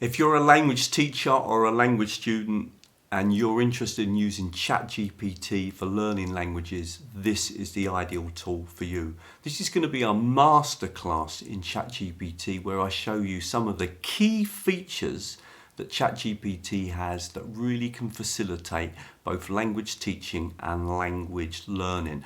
If you're a language teacher or a language student and you're interested in using ChatGPT for learning languages, this is the ideal tool for you. This is going to be a masterclass in ChatGPT where I show you some of the key features that ChatGPT has that really can facilitate both language teaching and language learning.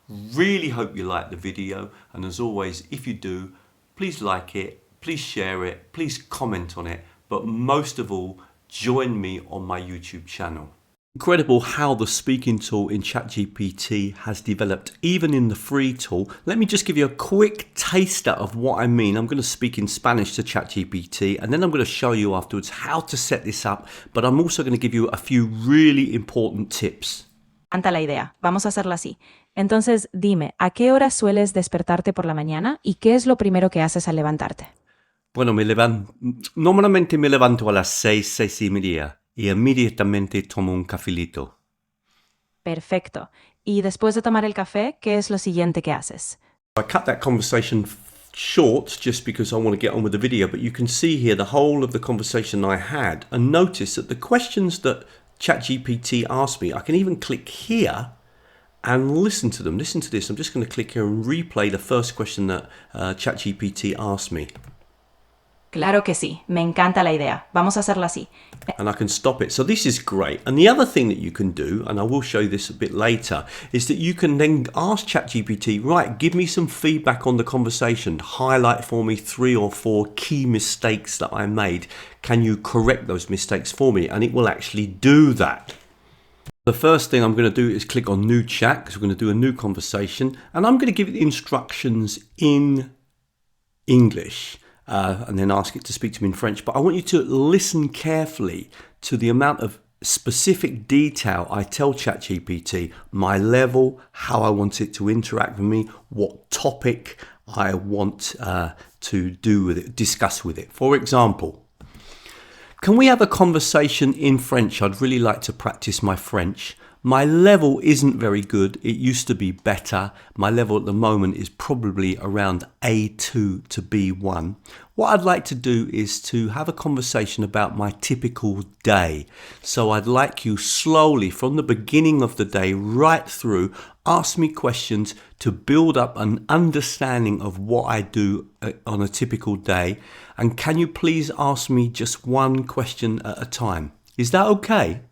Really hope you like the video, and as always, if you do, please like it, please share it, please comment on it, but most of all, join me on my YouTube channel. Incredible how the speaking tool in ChatGPT has developed, even in the free tool. Let me just give you a quick taster of what I mean. I'm going to speak in Spanish to ChatGPT, and then I'm going to show you afterwards how to set this up, but I'm also going to give you a few really important tips. Anta la idea. Vamos a hacerlo así. Entonces, dime, ¿a qué hora sueles despertarte por la mañana y qué es lo primero que haces al levantarte? Bueno, normalmente me levanto a las 6:30 y inmediatamente tomo un cafelito. Perfecto. Y después de tomar el café, ¿qué es lo siguiente que haces? I cut that conversation short just because I want to get on with the video, but you can see here the whole of the conversation I had, and notice that the questions that ChatGPT asked me, I can even click here and listen to them. Listen to this. I'm just going to click here and replay the first question that ChatGPT asked me. Claro que sí. Me encanta la idea. Vamos a hacerlo así. And I can stop it. So this is great. And the other thing that you can do, and I will show you this a bit later, is that you can then ask ChatGPT, right, give me some feedback on the conversation. Highlight for me 3 or 4 key mistakes that I made. Can you correct those mistakes for me? And it will actually do that. The first thing I'm going to do is click on New Chat, because we're going to do a new conversation. And I'm going to give it the instructions in English. And then ask it to speak to me in French. But I want you to listen carefully to the amount of specific detail I tell ChatGPT, my level, how I want it to interact with me, what topic I want to do with it, discuss with it. For example, can we have a conversation in French? I'd really like to practice my French. My level isn't very good. It used to be better. My level at the moment is probably around A2 to B1. What I'd like to do is to have a conversation about my typical day. So I'd like you slowly from the beginning of the day right through, ask me questions to build up an understanding of what I do on a typical day. And can you please ask me just one question at a time? Is that okay?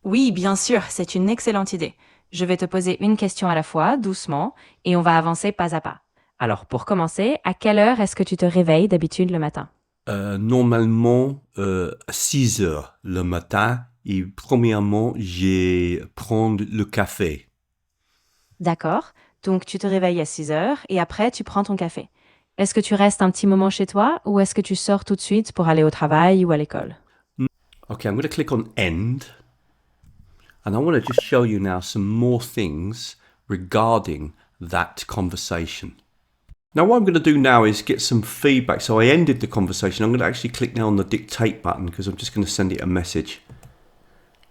Oui, bien sûr, c'est une excellente idée. Je vais te poser une question à la fois, doucement, et on va avancer pas à pas. Alors, pour commencer, à quelle heure est-ce que tu te réveilles d'habitude le matin? Normalement, 6 heures le matin. Et premièrement, je prends le café. D'accord. Donc, tu te réveilles à 6 heures et après, tu prends ton café. Est-ce que tu restes un petit moment chez toi ou est-ce que tu sors tout de suite pour aller au travail ou à l'école? Okay, I'm going to click on End. And I want to just show you now some more things regarding that conversation. Now what I'm going to do now is get some feedback. So I ended the conversation. I'm going to actually click now on the dictate button because I'm just going to send it a message.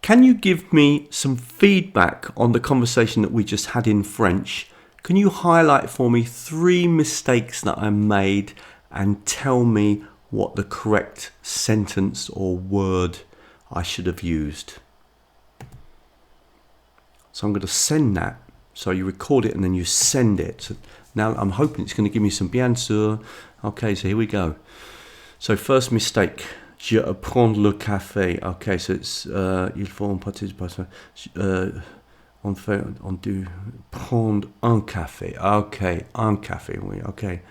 Can you give me some feedback on the conversation that we just had in French? Can you highlight for me 3 mistakes that I made and tell me what the correct sentence or word I should have used? So I'm going to send that. So you record it and then you send it. So now I'm hoping it's going to give me some bien sûr. Okay, so here we go. So first mistake. Je prends le café. Okay, so it's il faut en participer. On doit prendre un café. Okay, un café. Oui, okay.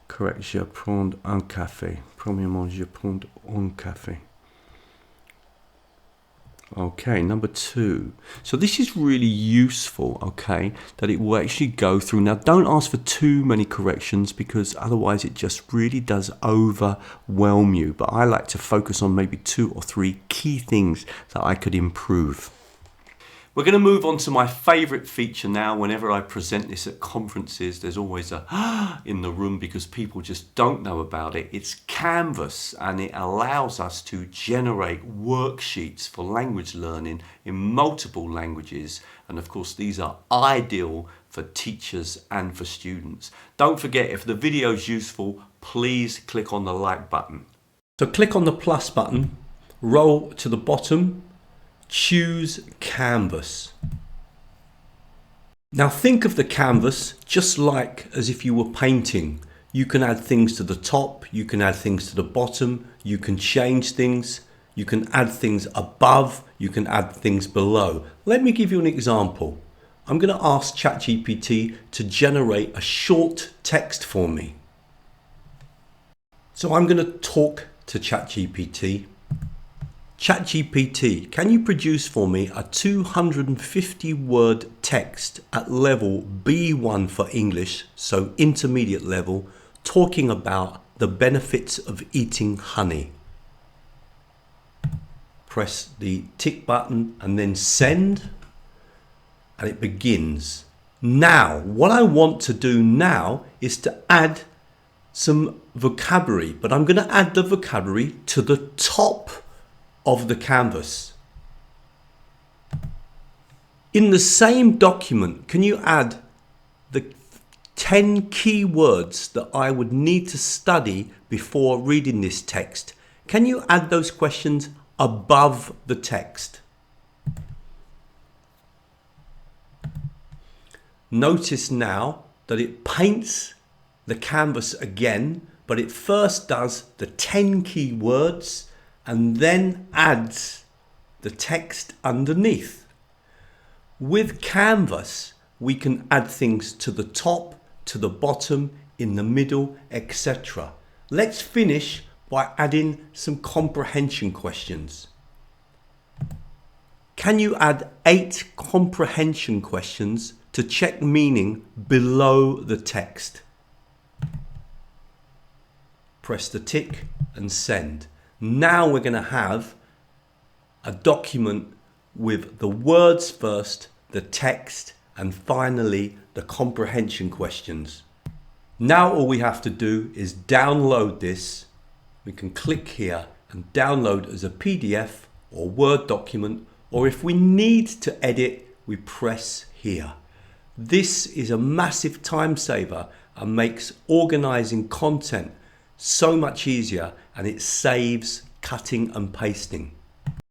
Correct. Je prends un café. Premièrement, je prends un café. Okay, number 2. So this is really useful, okay, that it will actually go through. Now, don't ask for too many corrections because otherwise it just really does overwhelm you. But I like to focus on maybe 2 or 3 key things that I could improve. We're going to move on to my favourite feature now. Whenever I present this at conferences, there's always a in the room because people just don't know about it. It's Canvas, and it allows us to generate worksheets for language learning in multiple languages. And of course, these are ideal for teachers and for students. Don't forget, if the video is useful, please click on the like button. So click on the plus button, roll to the bottom, choose canvas. Now think of the canvas just like as if you were painting. You can add things to the top, you can add things to the bottom, you can change things, you can add things above, you can add things below. Let me give you an example. I'm going to ask ChatGPT to generate a short text for me. So I'm going to talk to ChatGPT. ChatGPT, can you produce for me a 250 word text at level B1 for English, so intermediate level, talking about the benefits of eating honey? Press the tick button and then send, and it begins. Now, what I want to do now is to add some vocabulary, but I'm going to add the vocabulary to the top of the canvas. In the same document, can you add the 10 key words that I would need to study before reading this text? Can you add those questions above the text? Notice now that it paints the canvas again, but it first does the 10 key words and then adds the text underneath. With Canvas, we can add things to the top, to the bottom, in the middle, etc. Let's finish by adding some comprehension questions. Can you add 8 comprehension questions to check meaning below the text? Press the tick and send. Now we're going to have a document with the words first, the text, and finally the comprehension questions. Now all we have to do is download this. We can click here and download as a PDF or Word document, or if we need to edit, we press here. This is a massive time saver and makes organizing content so much easier, and it saves cutting and pasting.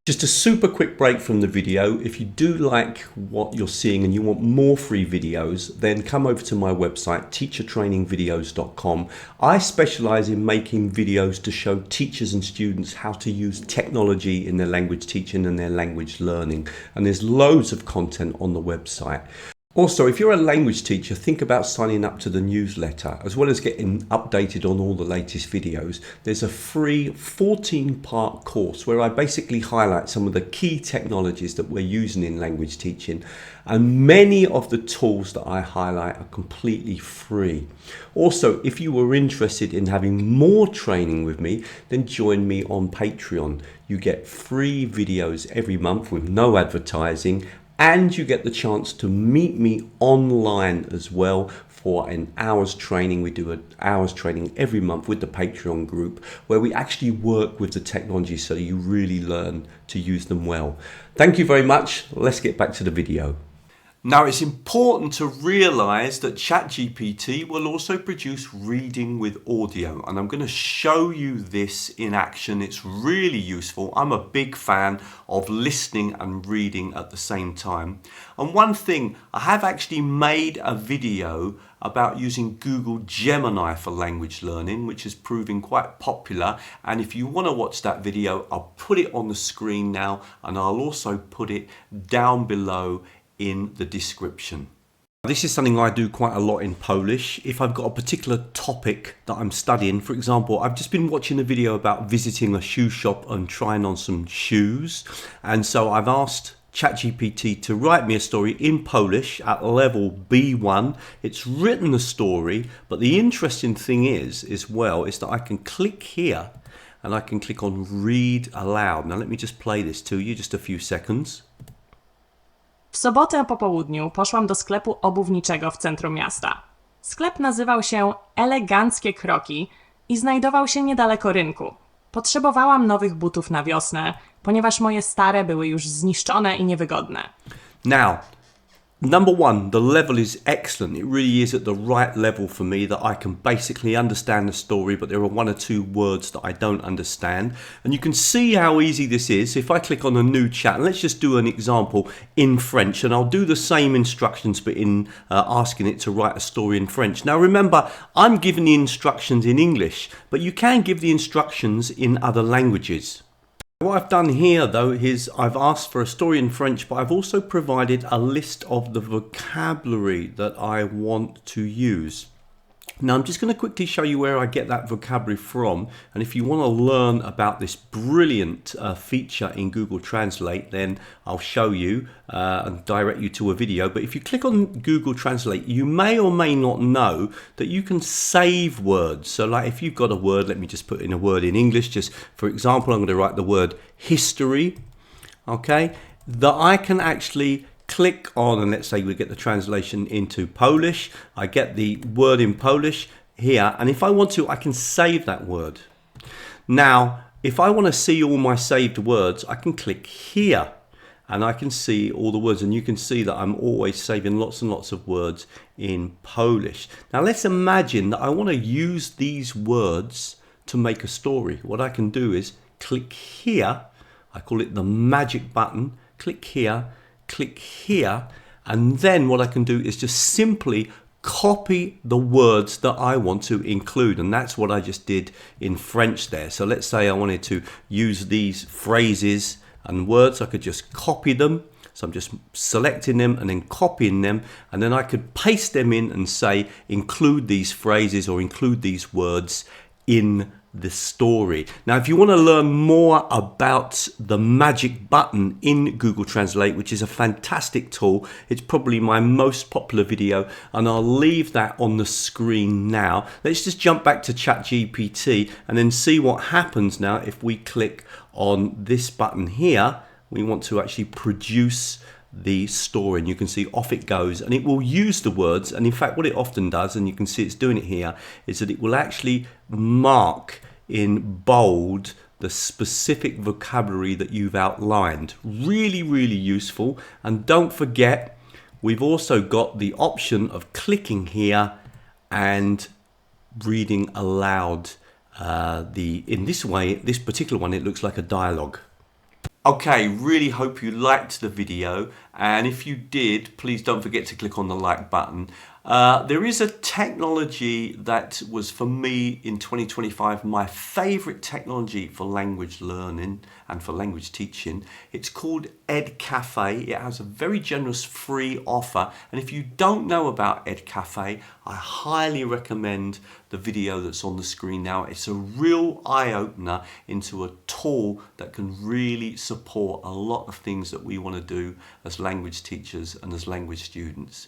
Just a super quick break from the video. If you do like what you're seeing and you want more free videos, then come over to my website, teachertrainingvideos.com. I specialize in making videos to show teachers and students how to use technology in their language teaching and their language learning. And there's loads of content on the website. Also, if you're a language teacher, think about signing up to the newsletter. As well as getting updated on all the latest videos, there's a free 14-part course where I basically highlight some of the key technologies that we're using in language teaching. And many of the tools that I highlight are completely free. Also, if you were interested in having more training with me, then join me on Patreon. You get free videos every month with no advertising, and you get the chance to meet me online as well for an hour's training. We do an hour's training every month with the Patreon group where we actually work with the technology so you really learn to use them well. Thank you very much. Let's get back to the video. Now, it's important to realize that ChatGPT will also produce reading with audio, and I'm going to show you this in action. It's really useful. I'm a big fan of listening and reading at the same time. And one thing, I have actually made a video about using Google Gemini for language learning, which is proving quite popular. And if you want to watch that video, I'll put it on the screen now, and I'll also put it down below in the description. This is something I do quite a lot in Polish. If I've got a particular topic that I'm studying, for example, I've just been watching a video about visiting a shoe shop and trying on some shoes. And so I've asked ChatGPT to write me a story in Polish at level B1. It's written the story, but the interesting thing is that I can click here and I can click on read aloud. Now let me just play this to you, just a few seconds. W sobotę po południu poszłam do sklepu obuwniczego w centrum miasta. Sklep nazywał się Eleganckie Kroki i znajdował się niedaleko rynku. Potrzebowałam nowych butów na wiosnę, ponieważ moje stare były już zniszczone i niewygodne. Now, Number one, the level is excellent. It really is at the right level for me that I can basically understand the story, but there are one or two words that I don't understand. And you can see how easy this is. If I click on a new chat, and let's just do an example in French, and I'll do the same instructions, but in asking it to write a story in French. Now remember, I'm giving the instructions in English, but you can give the instructions in other languages. What I've done here though is I've asked for a story in French, but I've also provided a list of the vocabulary that I want to use. Now I'm just going to quickly show you where I get that vocabulary from, and if you want to learn about this brilliant feature in Google Translate, then I'll show you and direct you to a video. But if you click on Google Translate, you may or may not know that you can save words. So like if you've got a word, let me just put in a word in English, just for example, I'm going to write the word history, okay, that I can actually click on, and let's say we get the translation into Polish. I get the word in Polish here, and if I want to, I can save that word. Now, if I want to see all my saved words, I can click here, and I can see all the words, and you can see that I'm always saving lots and lots of words in Polish. Now, let's imagine that I want to use these words to make a story. What I can do is click here. I call it the magic button. Click here. Click here, and then what I can do is just simply copy the words that I want to include, and that's what I just did in French there. So let's say I wanted to use these phrases and words, I could just copy them. So I'm just selecting them and then copying them, and then I could paste them in and say include these phrases or include these words in the story. Now, if you want to learn more about the magic button in Google Translate, which is a fantastic tool, it's probably my most popular video, and I'll leave that on the screen now. Let's just jump back to ChatGPT and then see what happens now if we click on this button here. We want to actually produce the story, and you can see off it goes, and it will use the words. And in fact, what it often does, and you can see it's doing it here, is that it will actually mark in bold the specific vocabulary that you've outlined. Really, really useful. And don't forget, we've also got the option of clicking here and reading aloud. In this way, this particular one, it looks like a dialogue. Okay, really hope you liked the video, and if you did, please don't forget to click on the like button. There is a technology that was, for me in 2025, my favorite technology for language learning and for language teaching. It's called Edcafe. It has a very generous free offer, and if you don't know about Edcafe, I highly recommend the video that's on the screen now. It's a real eye-opener into a tool that can really support a lot of things that we want to do as language teachers and as language students.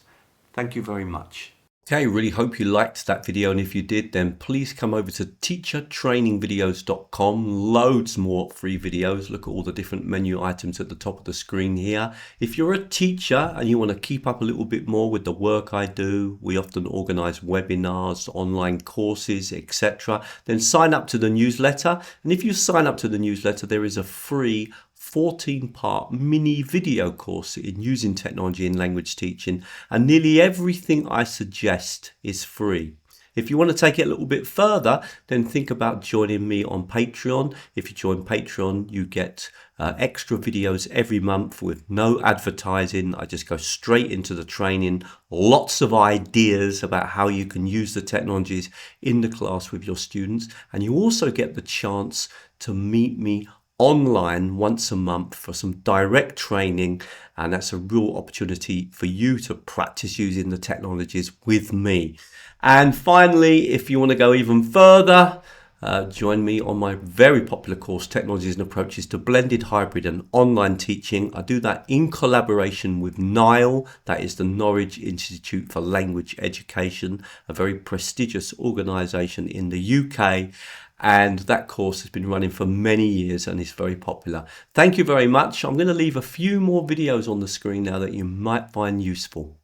Thank you very much. Okay, really hope you liked that video, and if you did, then please come over to teachertrainingvideos.com. Loads more free videos. Look at all the different menu items at the top of the screen here. If you're a teacher and you want to keep up a little bit more with the work I do, we often organize webinars, online courses, etc. Then sign up to the newsletter, and if you sign up to the newsletter, there is a free 14-part mini video course in using technology in language teaching, and nearly everything I suggest is free. If you want to take it a little bit further, then think about joining me on Patreon. If you join Patreon, you get extra videos every month with no advertising. I just go straight into the training, lots of ideas about how you can use the technologies in the class with your students, and you also get the chance to meet me online once a month for some direct training, and that's a real opportunity for you to practice using the technologies with me. And finally, if you want to go even further, join me on my very popular course, Technologies and Approaches to Blended, Hybrid and Online Teaching. I do that in collaboration with NILE, that is the Norwich Institute for Language Education, a very prestigious organisation in the UK. And that course has been running for many years and is very popular. Thank you very much. I'm going to leave a few more videos on the screen now that you might find useful.